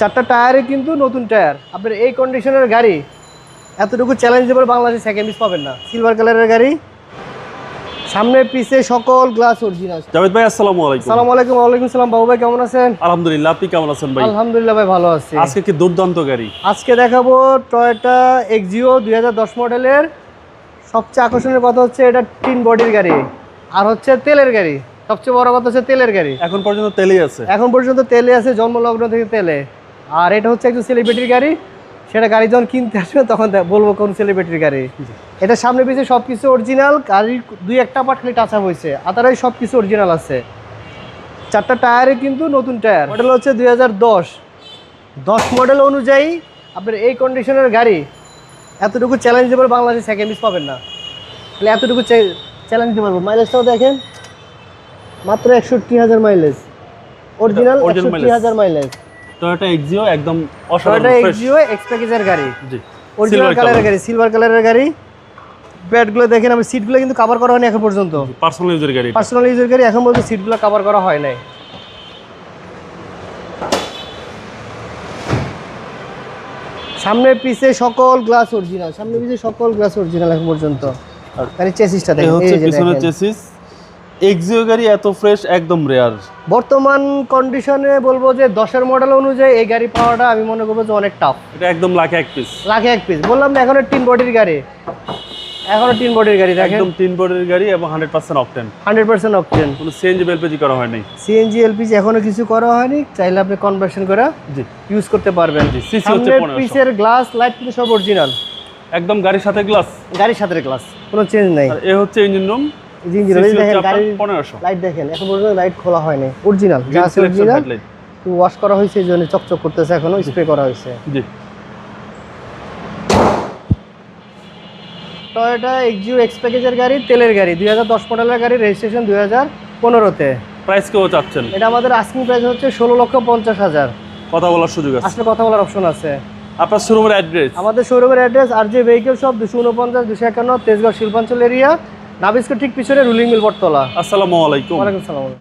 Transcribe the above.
চারটা টায়ারে কিন্তু নতুন টায়ার। আপনার এই কন্ডিশনের গাড়ি এতটুকু চ্যালেঞ্জেবল বাংলাদেশে সেকেন্ড পিস পাবেন না। সিলভার কালারের গাড়ি, সামনে পিছে সকল গ্লাস অরিজিনাল। জাভেদ ভাই আসসালামু আলাইকুম। আসসালামু আলাইকুম। ওয়ালাইকুম সালাম। বাবু ভাই কেমন আছেন? আলহামদুলিল্লাহ, আপনি কেমন আছেন ভাই? আলহামদুলিল্লাহ ভাই, ভালো আছি। আজকে কি দুর্দান্ত গাড়ি আজকে দেখাবো টয়োটা এক্সিও 2010 মডেলের। সবচেয়ে আকর্ষণীয় কথা হচ্ছে এটা টিন বডির গাড়ি, আর হচ্ছে তেলের গাড়ি। সবচেয়ে বড় কথা হচ্ছে তেলের গাড়ি। এখন পর্যন্ত তেলেই আছে। এখন পর্যন্ত তেলে আছে, জন্মলগ্ন থেকে তেলে। আর এটা হচ্ছে একজন সেলিব্রিটির গাড়ি। সেটা গাড়ি যখন কিনতে আসবে তখন বলবো কোন সেলিব্রিটির গাড়ি। এটা সামনে পিছিয়ে সব কিছু অরিজিনাল, গাড়ির দুই একটা পার্ট খালি টাচ আপ হয়েছে, আদারওয়াইজ সব কিছু অরিজিনাল আছে। চারটা টায়ারে কিন্তু নতুন টায়ার। মডেল হচ্ছে 2010 মডেল অনুযায়ী আপনার এই কন্ডিশনের গাড়ি এতটুকু চ্যালেঞ্জেবল বাংলাদেশে সেকেন্ড পিস পাবেন না। তাহলে এতটুকু চ্যালেঞ্জ দিতে পারবো। মাইলেজটাও দেখেন, মাত্র 61,000 mileage, original 61,000 mileage. Toyota Axio একদম টয়োটা অসাধারণ ফ্রেশ। এক্সিও এক্স প্যাকেজের গাড়ি, জি, অরিজিনাল কালারের গাড়ি, সিলভার কালারের গাড়ি। ব্যাটগুলো দেখেন, আমি সিটগুলো কিন্তু কভার করা হয়নি এখন পর্যন্ত। পার্সোনাল ইউজের গাড়ি। পার্সোনাল ইউজের গাড়ি, এখন পর্যন্ত সিটগুলো কভার করা হয় নাই। সামনে পিছে সকল গ্লাস অরিজিনাল, সামনে পিছে সকল গ্লাস অরিজিনাল এখন পর্যন্ত। গাড়ির চেসিসটা এই দেখেন, হচ্ছে এই যে পিছনের দেখেন। চেসিস। এক্সিও গাড়ি এত ফ্রেশ একদম রেয়ার। বর্তমান কন্ডিশনে বলবো যে 10-এর মডেল অনুযায়ী এই গাড়ি পাওয়াটা আমি মনে করবো যে অনেক টাফ। এটা একদম লাখে এক পিস। লাখে এক পিস বললাম না, এখনো টিন বডির গাড়ি, এখনো টিন বডির গাড়ি দেখেন, একদম তিন বডির গাড়ি এবং 100% অকটেন। 100% অকটেন। কোনো সিএনজি এলপিজি করা হয় নাই। সিএনজি এলপিজি এখনো কিছু করা হয়নি, চাইলে আপনি কনভার্সন করে জি, ইউজ করতে পারবেন। জি, সিসি হচ্ছে 1500। পিসের গ্লাস লাইট কিন্তু সব অরিজিনাল, একদম গাড়ির সাথে গ্লাস, গাড়ির সাথে গ্লাস, কোনো চেঞ্জ নাই। আর এ হচ্ছে ইঞ্জিন রুম। ইঞ্জিন CC দেখেন, হচ্ছে গাড়ির 1500। লাইট দেখেন, এখন পর্যন্ত লাইট খোলা হয়নি, অরিজিনাল যা আছে অরিজিনাল। ওয়াশ করা হয়েছে, এই জন্য চকচক করতেছে, এখনো স্প্রে করা হয়েছে। জি, টয়োটা এক্সিও এক্স প্যাকেজের গাড়ি, তেলের গাড়ি, 2010 মডেলের গাড়ি, রেজিস্ট্রেশন 2015-তে। প্রাইস কেউ চাচ্ছেন? এটা আমাদের আস্কিং প্রাইস হচ্ছে 16,50,000। কথা বলার সুযোগ আছে। আসলে কথা বলার অপশন আছে। আপনার শোরুমের অ্যাড্রেস? আমাদের শোরুমের অ্যাড্রেস আর যে ভেহিকেল শপ 249, 251 তেজগাঁও শিল্পাঞ্চল এরিয়া, নাবিস্কো ঠিক পিছনে রুলিং মিল বটতলা। আসসালামু আলাইকুম। ওয়ালাইকুম সালাম।